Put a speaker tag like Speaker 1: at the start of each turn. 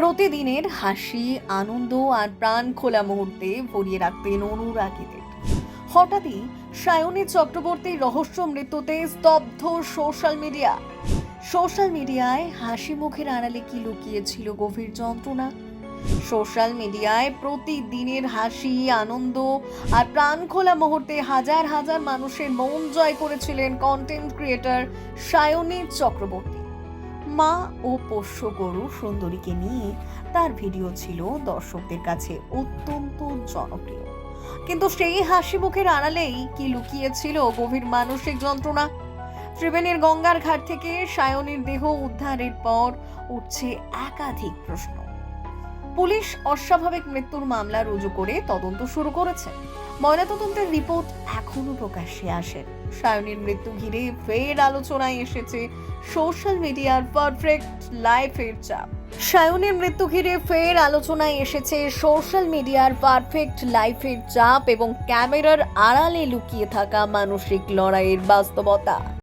Speaker 1: প্রতিদিনের হাসি, আনন্দ আর প্রাণ খোলা মুহূর্তে ভরিয়ে রাখতেন অনুরাগীদের। হঠাৎই সায়নী চক্রবর্তীর রহস্য মৃত্যুতে স্তব্ধ সোশ্যাল মিডিয়ায় হাসি মুখের আড়ালে কি লুকিয়েছিল গভীর যন্ত্রণা। সোশ্যাল মিডিয়ায় প্রতিদিনের হাসি, আনন্দ আর প্রাণ খোলা মুহূর্তে হাজার হাজার মানুষের মন জয় করেছিলেন কন্টেন্ট ক্রিয়েটর সায়নী চক্রবর্তী। মা ও পোষ্য গরু সুন্দরীকে নিয়ে তার ভিডিও ছিল দর্শকদের কাছে অত্যন্ত জনপ্রিয়, কিন্তু সেই হাসি মুখের আড়ালেই কি লুকিয়েছিল গভীর মানসিক যন্ত্রণা। ত্রিবেণীর গঙ্গার ঘাট থেকে সায়নীর দেহ উদ্ধারের পর উঠছে একাধিক প্রশ্ন। পুলিশ অস্বাভাবিক মৃত্যুর মামলা রুজু করে তদন্ত শুরু করেছে। ময়নাতদন্তের রিপোর্ট এখনো প্রকাশ্যে আসে। সায়নীর মৃত্যু ঘিরে ফের আলোচনায় এসেছে সোশ্যাল মিডিয়ার পারফেক্ট লাইফের চাপ। সায়নীর মৃত্যু ঘিরে ফের আলোচনায় এসেছে সোশ্যাল মিডিয়ার পারফেক্ট লাইফের চাপ এবং ক্যামেরার আড়ালে লুকিয়ে থাকা মানসিক লড়াইয়ের বাস্তবতা।